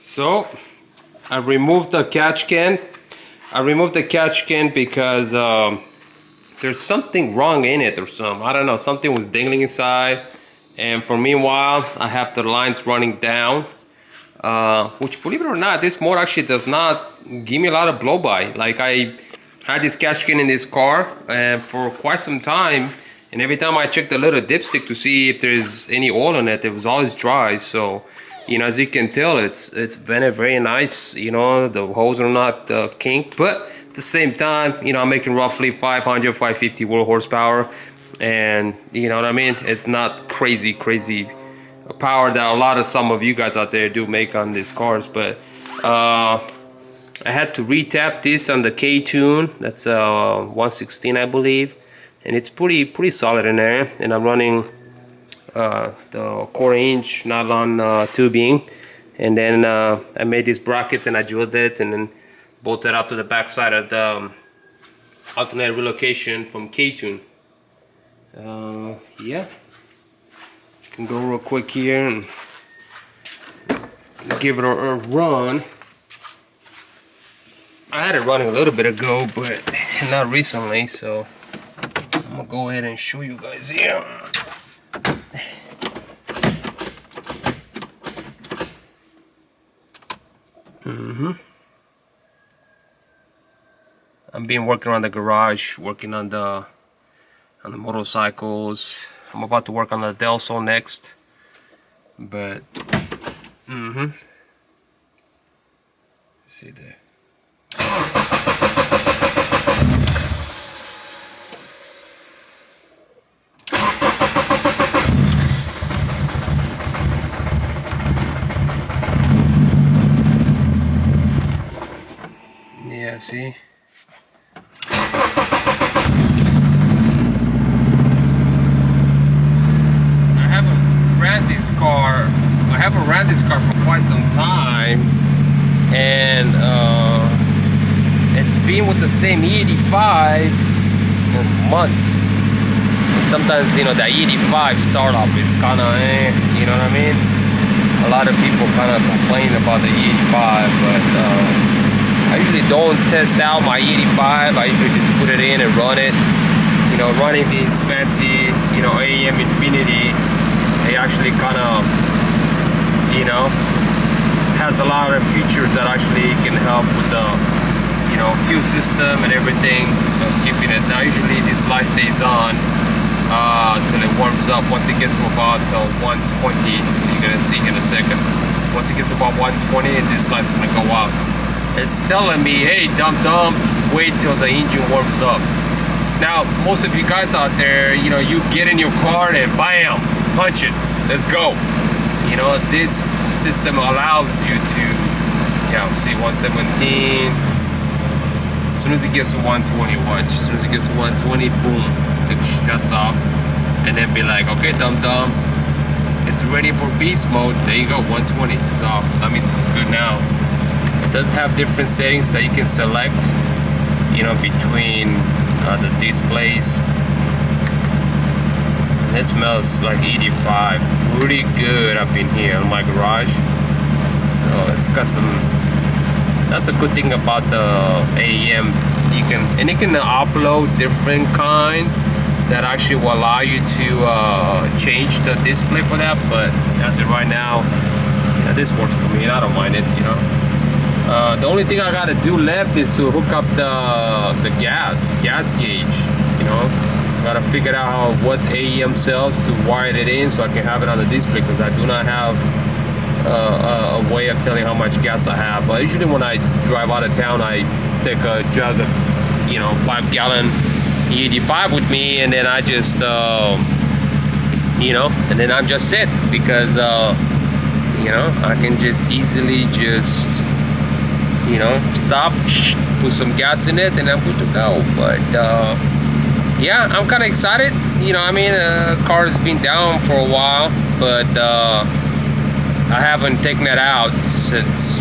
So I removed the catch can. Because there's something wrong in it or something. I don't know, something was dangling inside. And for meanwhile, I have the lines running down. Which, believe it or not, this motor actually does not give me a lot of blow by. Like, I had this catch can in this car for quite some time. And every time I check the little dipstick to see if there's any oil in it, it was always dry. So, you know, as you can tell, it's vented very nice. You know, the holes are not kinked, but at the same time, you know, I'm making roughly 500, 550 world horsepower, and you know what I mean. It's not crazy power that a lot of some of you guys out there do make on these cars, but I had to retap this on the K-Tune. That's 116, I believe, and it's pretty solid in there. And I'm running the 1/4-inch nylon tubing, and then I made this bracket and I drilled it and then bolted up to the back side of the alternator relocation from K-Tune. Yeah, can go real quick here and give it a run. I had it running a little bit ago, but not recently, so I'm gonna go ahead and show you guys here. I've been working around the garage, working on the motorcycles. I'm about to work on the Delso next, but see there. Yeah, see. I haven't ran this car for quite some time, and it's been with the same E85 for months. And sometimes, you know, the E85 startup is kind of, you know what I mean? A lot of people kind of complain about the E85, but I usually don't test out my E85. I usually just put it in and run it. You know, running these fancy, you know, AEM Infinity, they actually kind of, you know, has a lot of features that actually can help with the, you know, fuel system and everything, keeping it. Now usually this light stays on till it warms up. Once it gets to about 120, you're gonna see in a second. Once it gets to about 120, this light's gonna go off. It's telling me, hey, dum, wait till the engine warms up. Now, most of you guys out there, you know, you get in your car and bam, punch it, let's go. You know, this system allows you to, you know, see 117. As soon as it gets to 120, watch. As soon as it gets to 120, boom, it shuts off. And then be like, okay, dum, it's ready for beast mode. There you go, 120 is off. So that means it's good now. It does have different settings that you can select, you know, between the displays. And it smells like 85, pretty good up in here in my garage. So it's got some. That's the good thing about the AEM. You can upload different kind that actually will allow you to change the display for that. But as of right now, you know, this works for me and I don't mind it, you know. The only thing I gotta do left is to hook up the gas gauge, you know. Gotta figure out what AEM sells to wire it in so I can have it on the display, because I do not have a way of telling how much gas I have. But usually when I drive out of town, I take a jug of, you know, 5-gallon E85 with me, and then I just you know, and then I'm just set, because you know, I can just easily just, you know, stop, put some gas in it, and I'm good to go. But yeah, I'm kind of excited. You know, I mean, car has been down for a while, but I haven't taken it out since,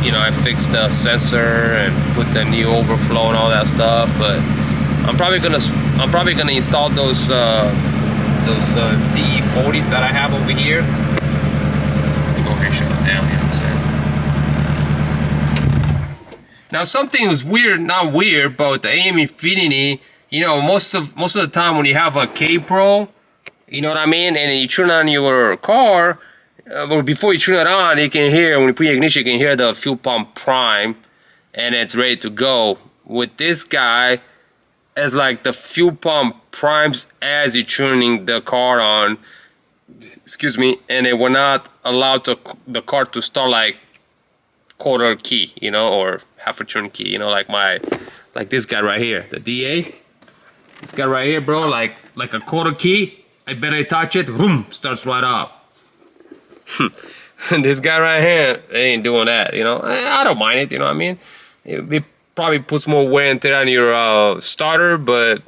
you know, I fixed the sensor and put the new overflow and all that stuff. But I'm probably gonna install those CE40s that I have over here. Let me go here, shut it down. You know what I'm saying? Now something was weird, not weird, but the AM Infinity, you know, most of the time when you have a K-Pro, you know what I mean, and you turn on your car, or before you turn it on, you can hear, when you put your ignition, you can hear the fuel pump prime, and it's ready to go. With this guy, it's like the fuel pump primes as you're turning the car on, excuse me, and it will not allow the car to start like quarter key, you know, or half a turn key, you know, like this guy right here, the DA. This guy right here, bro, like a quarter key. I better touch it, boom, starts right up. This guy right here, they ain't doing that, you know. I don't mind it, you know what I mean. It probably puts more wear and tear on your starter, but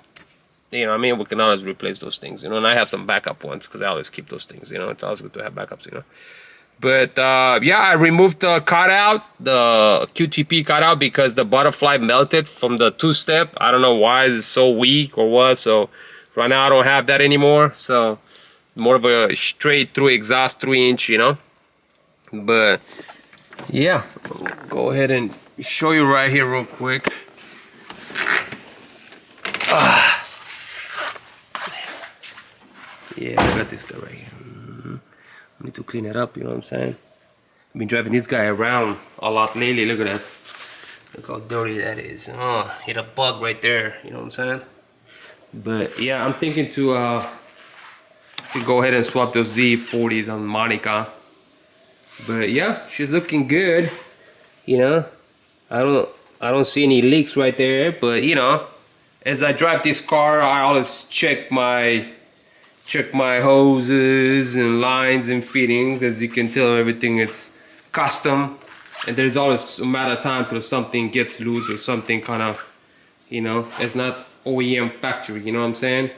you know what I mean, we can always replace those things, you know. And I have some backup ones because I always keep those things, you know. It's always good to have backups, you know. But yeah, I removed the cutout, the QTP cutout, because the butterfly melted from the two-step. I don't know why it's so weak or what. So right now I don't have that anymore. So more of a straight through exhaust 3-inch, you know. But yeah, go ahead and show you right here real quick. Yeah, I got this guy right here. I need to clean it up, you know what I'm saying? I've been driving this guy around a lot lately. Look at that. Look how dirty that is. Oh, hit a bug right there, you know what I'm saying? But yeah, I'm thinking to go ahead and swap those Z40s on Monica. But yeah, she's looking good. You know, I don't see any leaks right there, but you know, as I drive this car, I always check my hoses and lines and fittings. As you can tell, everything is custom, and there's always a matter of time till something gets loose or something kind of, you know, it's not OEM factory, you know what I'm saying?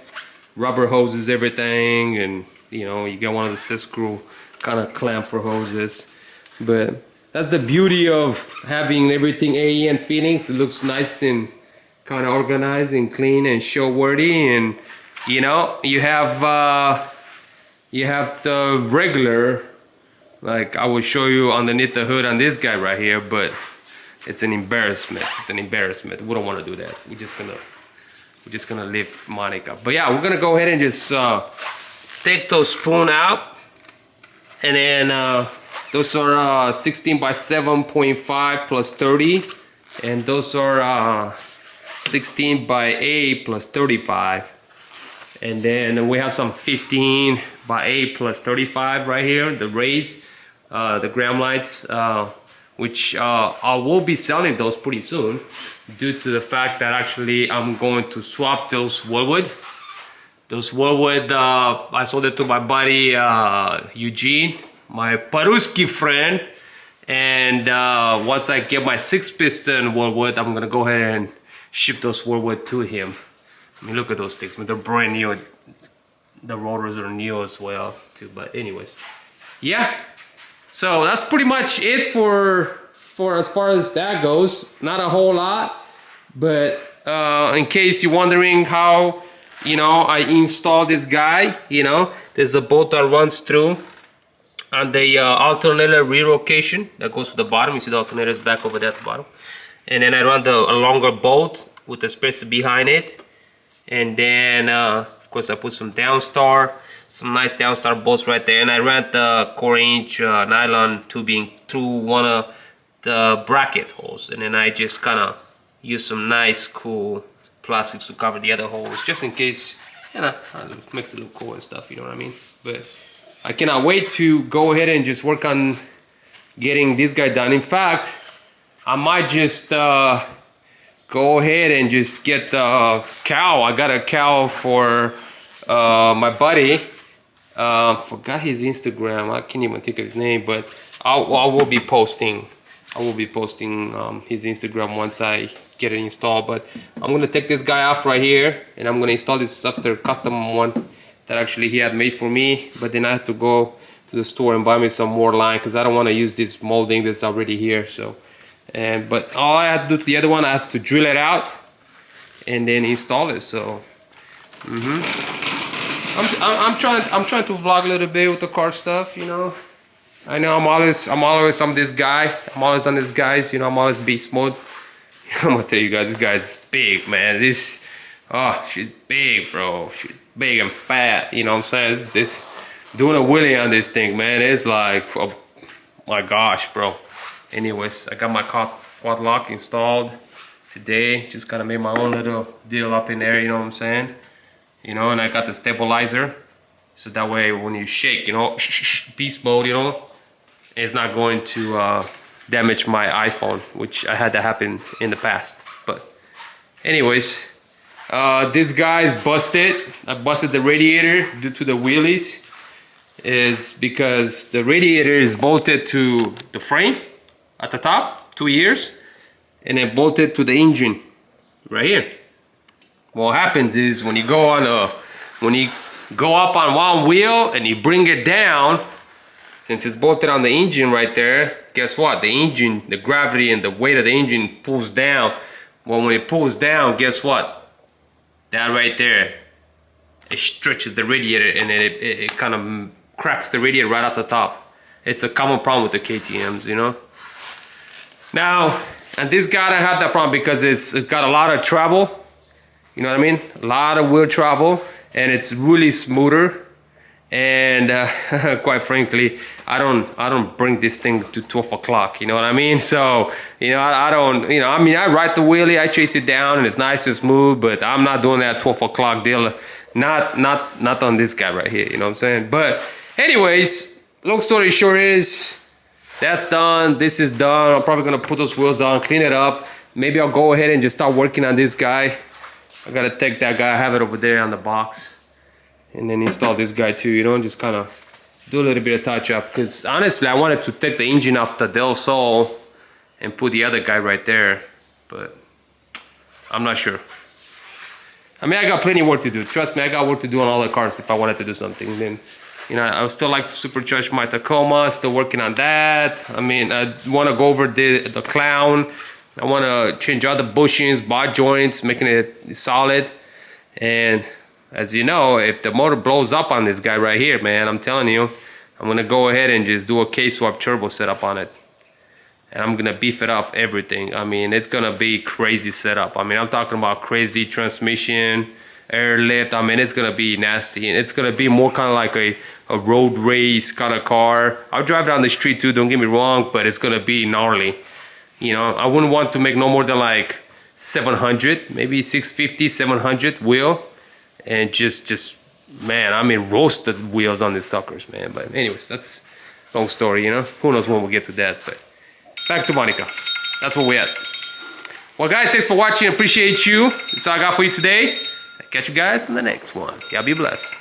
Rubber hoses, everything, and you know, you get one of the set screw kind of clamp for hoses. But that's the beauty of having everything AEN fittings. It looks nice and kind of organized and clean and show worthy. And you know, you have the regular, like I will show you underneath the hood on this guy right here, but it's an embarrassment. It's an embarrassment. We don't want to do that. We're just gonna leave Monica. But yeah, we're gonna go ahead and just take those spoon out, and then those are 16 by 7.5 plus 30, and those are 16 by 8 plus 35. And then we have some 15 by 8 plus 35 right here, the rays, the gram lights, which I will be selling those pretty soon, due to the fact that actually I'm going to swap those Woodwood. Those Woodwood, I sold it to my buddy Eugene, my Paruski friend. And once I get my 6-piston Woodwood, I'm gonna go ahead and ship those Woodwood to him. I mean, look at those things, man. They're brand new. The rotors are new as well, too. But anyways, yeah. So that's pretty much it for as far as that goes. Not a whole lot, but in case you're wondering how, you know, I install this guy, you know, there's a bolt that runs through on the alternator rear location that goes to the bottom. You see the alternator's back over there at the bottom, and then I run a longer bolt with the spacer behind it. And then, of course, I put some Downstar, some nice Downstar bolts right there. And I ran the 4-inch nylon tubing through one of the bracket holes. And then I just kind of use some nice, cool plastics to cover the other holes, just in case, you know, it makes it look cool and stuff, you know what I mean? But I cannot wait to go ahead and just work on getting this guy done. In fact, I might just go ahead and just get the cow. I got a cow for my buddy. Forgot his Instagram. I can't even think of his name, but I will be posting. His Instagram once I get it installed. But I'm gonna take this guy off right here, and I'm gonna install this after custom one that actually he had made for me. But then I have to go to the store and buy me some more line, because I don't want to use this molding that's already here. So. But all I have to do to the other one, I have to drill it out and then install it. So I'm trying to vlog a little bit with the car stuff, you know. I know I'm always on this guy. I'm always on this guys, you know. I'm always beast mode. I'm gonna tell you guys, this guy's big, man. She's big, bro. She's big and fat. You know what I'm saying? This doing a wheelie on this thing, man. It's like, oh my gosh, bro. Anyways, I got my quad lock installed today. Just kind of made my own little deal up in there. You know what I'm saying? You know, and I got the stabilizer, so that way when you shake, you know, beast mode, you know, it's not going to damage my iPhone, which I had that happen in the past. But anyways, this guy's busted. I busted the radiator due to the wheelies. Is because the radiator is bolted to the frame at the top, 2 ears, and then bolted to the engine right here. What happens is when you go up on one wheel and you bring it down, since it's bolted on the engine right there, guess what? The engine, the gravity and the weight of the engine pulls down. Well, when it pulls down, guess what? That right there, it stretches the radiator and it kind of cracks the radiator right at the top. It's a common problem with the KTMs, you know. Now, and this guy don't have that problem because it's got a lot of travel. You know what I mean? A lot of wheel travel, and it's really smoother. And quite frankly, I don't bring this thing to 12 o'clock. You know what I mean? So you know, I don't. You know, I mean, I ride the wheelie, I chase it down, and it's nice and smooth. But I'm not doing that 12 o'clock deal. Not on this guy right here. You know what I'm saying? But anyways, long story short is that's done. This is done. I'm probably gonna put those wheels on, clean it up. Maybe I'll go ahead and just start working on this guy. I gotta take that guy. I have it over there on the box. And then install this guy too, you know, and just kind of do a little bit of touch up. Because honestly, I wanted to take the engine off the Del Sol and put the other guy right there. But I'm not sure. I mean, I got plenty of work to do. Trust me, I got work to do on all the cars if I wanted to do something. Then, you know, I would still like to supercharge my Tacoma. Still working on that. I mean, I want to go over the Clown. I want to change out the bushings, bar joints, making it solid. And as you know, if the motor blows up on this guy right here, man, I'm telling you, I'm gonna go ahead and just do a K-swap turbo setup on it. And I'm gonna beef it up, everything. I mean, it's gonna be crazy setup. I mean, I'm talking about crazy transmission, airlift. I mean, it's gonna be nasty. And it's gonna be more kind of like a road race kind of car. I'll drive it on the street too, don't get me wrong, but it's gonna be gnarly. You know, I wouldn't want to make no more than like 700, maybe 650, 700 wheel. And just man, I mean, roast the wheels on these suckers, man. But anyways, that's a long story, you know. Who knows when we'll get to that. But back to Monica. That's where we're at. Well, guys, thanks for watching. Appreciate you. That's all I got for you today. I'll catch you guys in the next one. Y'all be blessed.